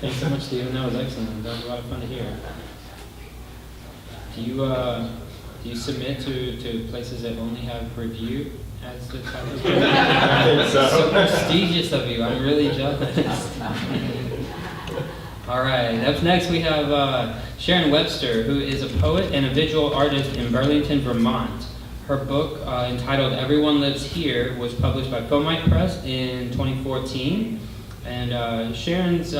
Thanks so much, Stephen. That was excellent. That was a lot of fun to hear. Do you submit to places that only have review as the title? I think so. So prestigious of you. I'm really jealous. All right. Up next, we have Sharon Webster, who is a poet and a visual artist in Burlington, Vermont. Her book, entitled "Everyone Lives Here," was published by Fomite Press in 2014. And Sharon's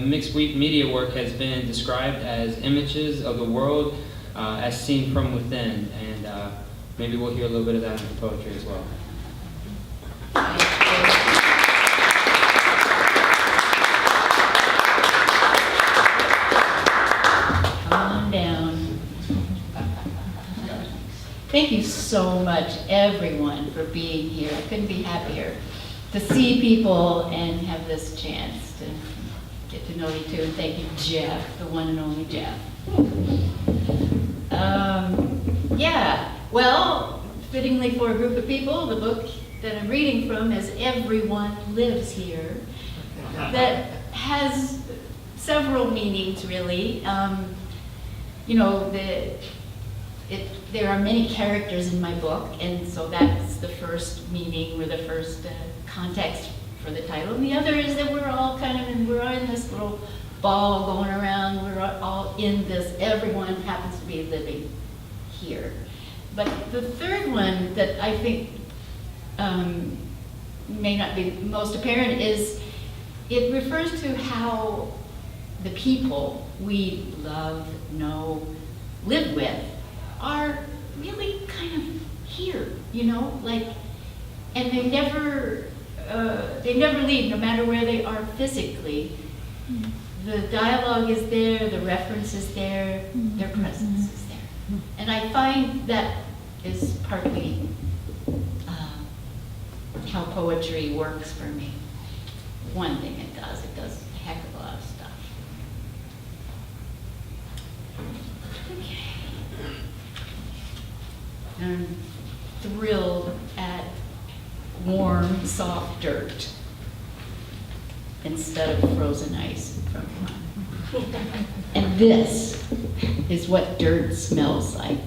mixed media work has been described as images of the world as seen from within. And maybe we'll hear a little bit of that in the poetry as well. Come on down. Thank you so much, everyone, for being here. I couldn't be happier to see people and have this chance to get to know you too. And thank you, Jeff, the one and only Jeff. Yeah, well, fittingly for a group of people, the book that I'm reading from is "Everyone Lives Here," that has several meanings, really. You know, there are many characters in my book, and so that's the first meaning or the first context for the title. And the other is that we're all we're all in this little ball going around. We're all in this. Everyone happens to be living here. But the third one that I think may not be most apparent is it refers to how the people we love, know, live with are really kind of here, you know, like, and they never leave, no matter where they are physically. The dialogue is there, the reference is there, their presence is there. And I find that is partly how poetry works for me. One thing it does a heck of a lot of stuff. Okay. I'm thrilled at warm, soft dirt instead of frozen ice from Vermont. And this is what dirt smells like.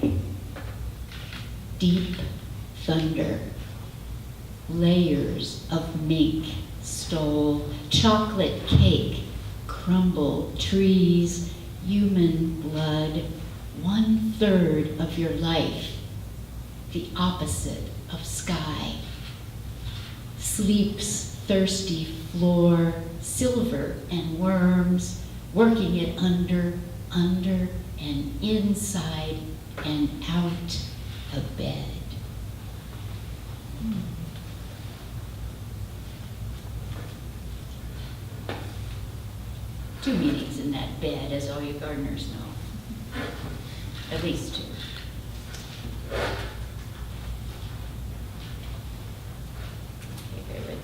Deep thunder, layers of mink, stole, chocolate cake, crumble, trees, human blood, 1/3 of your life, the opposite of sky. Sleep's thirsty floor, silver and worms, working it under, and inside and out a bed. Two meanings in that bed, as all you gardeners know. At least two. Okay, bear with me,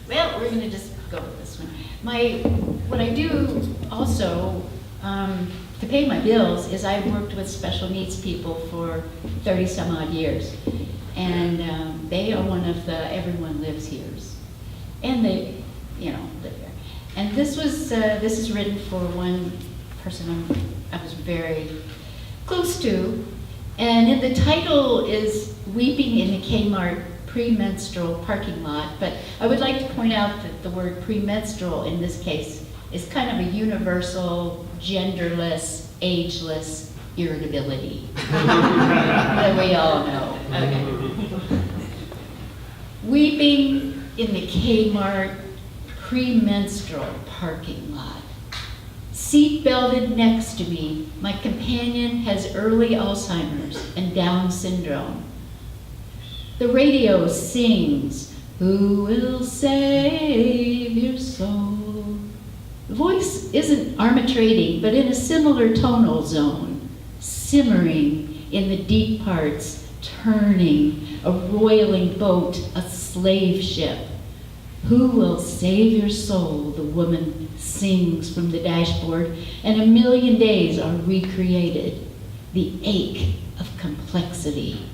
well, we're going to just go with this one. What I do also to pay my bills is I've worked with special needs people for 30 some odd years. And they are one of the Everyone Lives Here's. And they, live here. And this is written for one person I was very close to. And the title is Weeping in the Kmart Premenstrual Parking Lot. But I would like to point out that the word premenstrual in this case is kind of a universal, genderless, ageless irritability that we all know. Okay. Weeping in the Kmart premenstrual parking lot. Seat belted next to me, my companion has early Alzheimer's and Down syndrome. The radio sings, "Who will save your soul?" The voice isn't arbitrating, but in a similar tonal zone, simmering in the deep parts, turning, a roiling boat, a slave ship. Who will save your soul? The woman sings from the dashboard, and a million days are recreated. The ache of complexity,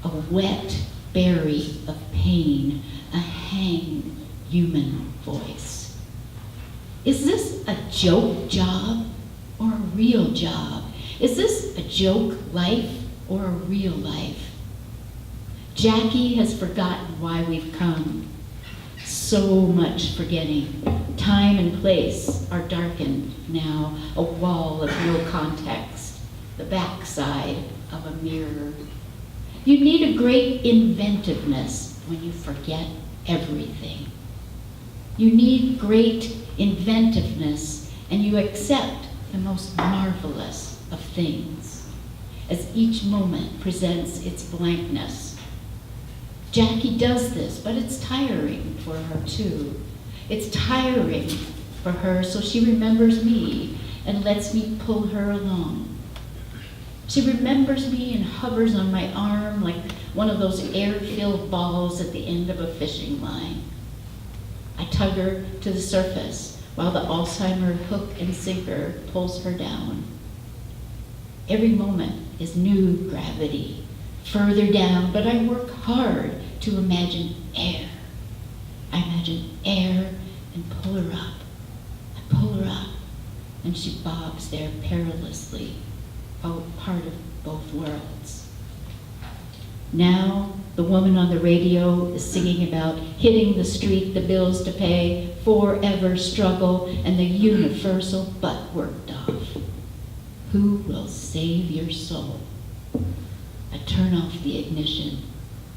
a wet berry of pain, a hanged human voice. Is this a joke job or a real job? Is this a joke life or a real life? Jackie has forgotten why we've come. So much forgetting. Time and place are darkened now, a wall of no context, the backside of a mirror. You need a great inventiveness when you forget everything. You need great inventiveness, and you accept the most marvelous of things as each moment presents its blankness. Jackie does this, but it's tiring for her too. It's tiring for her, so she remembers me and lets me pull her along. She remembers me and hovers on my arm like one of those air-filled balls at the end of a fishing line. I tug her to the surface while the Alzheimer hook and sinker pulls her down. Every moment is new gravity, further down, but I work hard to imagine air. I imagine air and pull her up. I pull her up, and she bobs there perilously, part of both worlds. Now, the woman on the radio is singing about hitting the street, the bills to pay, forever struggle, and the universal butt worked off. Who will save your soul? I turn off the ignition.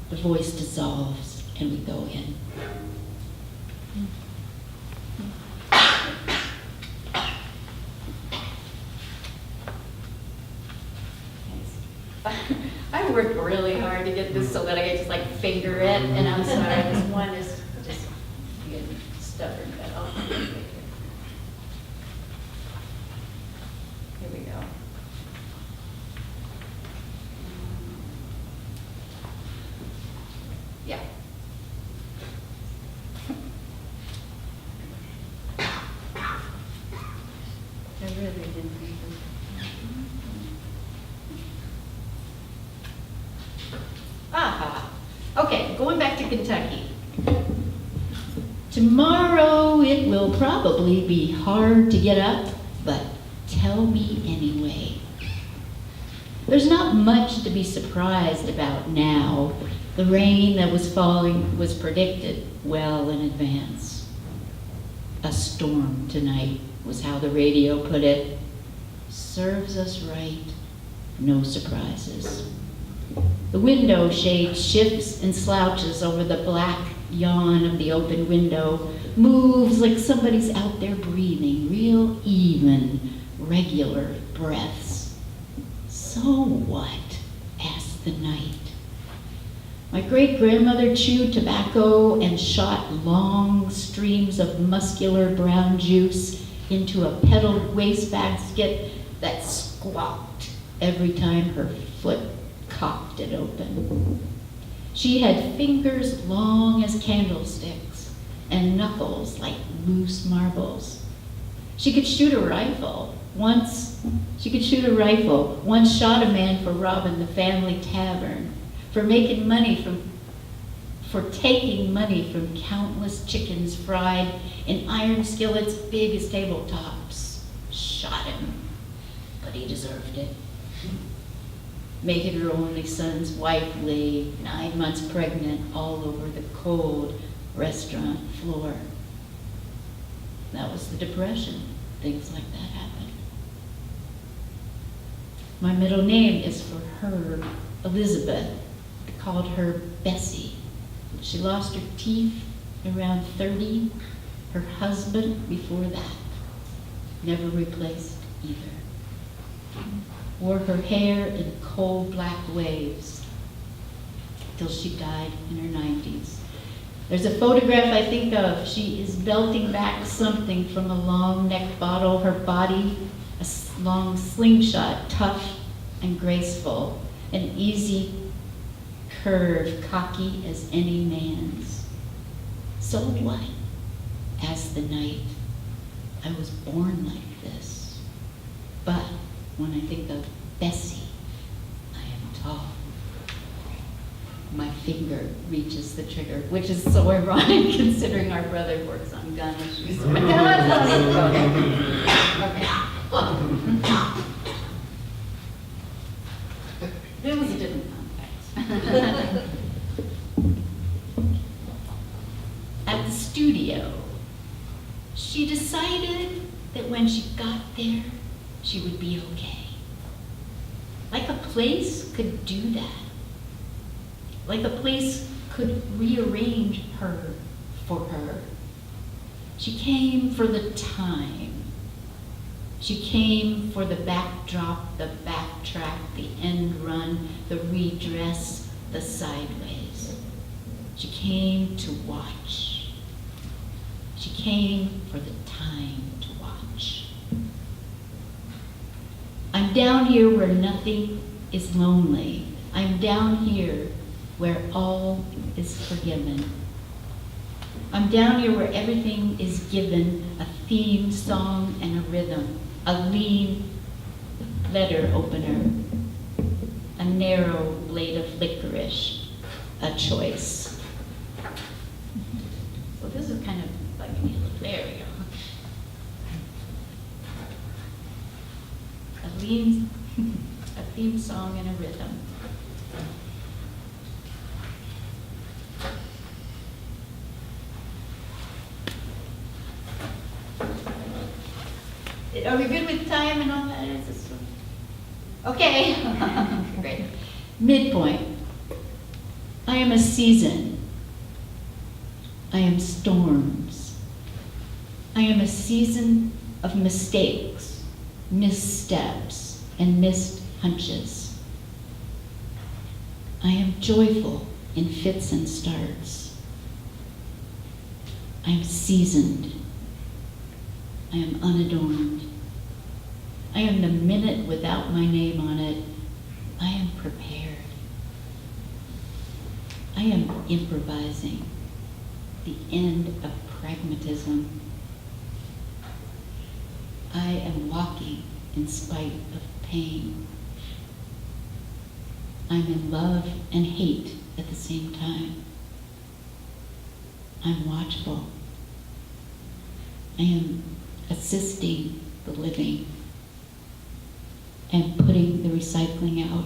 The voice dissolves, and we go in. I worked really hard to get this so that I could just like finger it, and I'm sorry, this one is just getting stubborn, but I'll do it right here. Here we go. Yeah. I really didn't think this. Aha. Okay, going back to Kentucky. Tomorrow it will probably be hard to get up, but tell me anyway. There's not much to be surprised about now. The rain that was falling was predicted well in advance. A storm tonight was how the radio put it. Serves us right, no surprises. The window shade shifts and slouches over the black yawn of the open window, moves like somebody's out there breathing, real even, regular breaths. So what? Asked the night. My great-grandmother chewed tobacco and shot long streams of muscular brown juice into a pedaled wastebasket that squawked every time her foot cocked it open. She had fingers long as candlesticks and knuckles like loose marbles. She could shoot a rifle. Once shot a man for robbing the family tavern, for taking money from countless chickens fried in iron skillets big as tabletops. Shot him, but he deserved it. Making her only son's wife lay 9 months pregnant all over the cold restaurant floor. That was the Depression. Things like that happened. My middle name is for her, Elizabeth. I called her Bessie. She lost her teeth around 30. Her husband before that. Never replaced either. Wore her hair in cold black waves till she died in her 90s. There's a photograph I think of. She is belting back something from a long neck bottle. Her body, a long slingshot, tough and graceful, an easy curve, cocky as any man's. So what? as the night. I was born like this. But when I think of Bessie, I am tall. My finger reaches the trigger, which is so ironic considering our brother works on gun issues. Okay. It was a different context. At the studio, she decided that when she got there, she would be okay. Like a place could do that. Like a place could rearrange her for her. She came for the time. She came for the backdrop, the backtrack, the end run, the redress, the sideways. She came to watch. She came for the time to watch. I'm down here where nothing is lonely. I'm down here where all is forgiven. I'm down here where everything is given a theme song and a rhythm, a lean letter opener, a narrow blade of licorice, a choice. So this is kind of like a little, there we go. A theme song and a rhythm. Are we good with time and all that? Is this one? Okay. Great. Midpoint. I am a season. I am storms. I am a season of mistakes, missteps, and missed hunches. I am joyful in fits and starts. I am seasoned. I am unadorned. I am the minute without my name on it. I am prepared. I am improvising, the end of pragmatism. I am walking in spite of pain. I'm in love and hate at the same time. I'm watchful. I am assisting the living and putting the recycling out.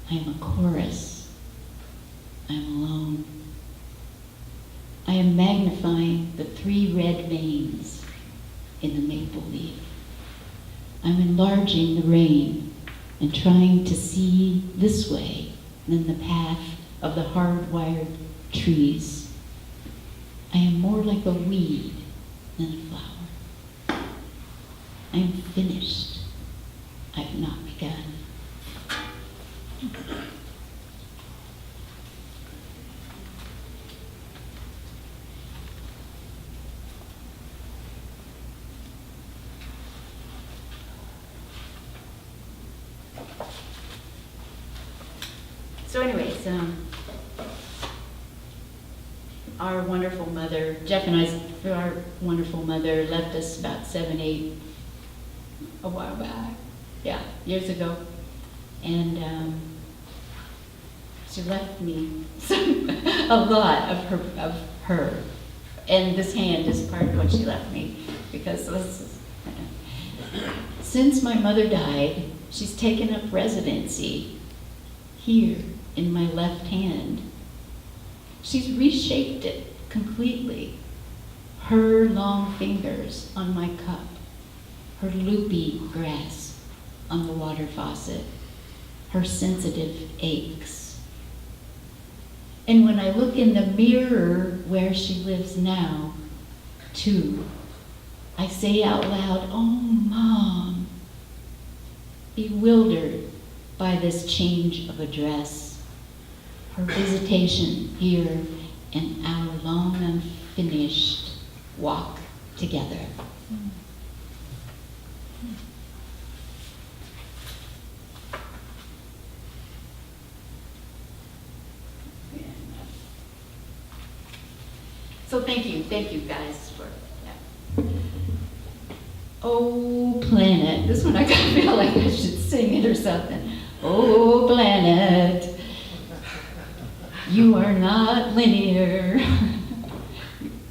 I am a chorus. I am alone. I am magnifying the 3 red veins in the maple leaf. I'm enlarging the rain and trying to see this way than the path of the hardwired trees. I am more like a weed than a flower. I am finished. I have not begun. So anyways, our wonderful mother, Jeff and our wonderful mother left us about 7, 8, a while back. Yeah, years ago. And she left me a lot of her. And this hand is part of what she left me, because this is, since my mother died, she's taken up residency here in my left hand. She's reshaped it completely. Her long fingers on my cup, her loopy grasp on the water faucet, her sensitive aches. And when I look in the mirror where she lives now, too, I say out loud, "Oh, Mom," bewildered by this change of address, her visitation here, and our long unfinished walk together. So thank you. Thank you guys for that. Oh, planet. This one I kind of feel like I should sing it or something. Oh, planet. You are not linear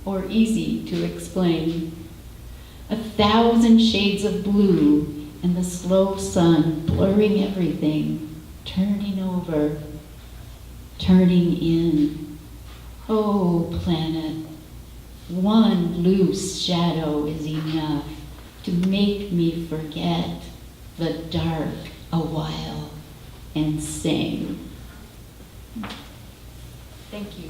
or easy to explain. 1,000 shades of blue and the slow sun blurring everything, turning over, turning in. Oh, planet, one loose shadow is enough to make me forget the dark a while and sing. Thank you.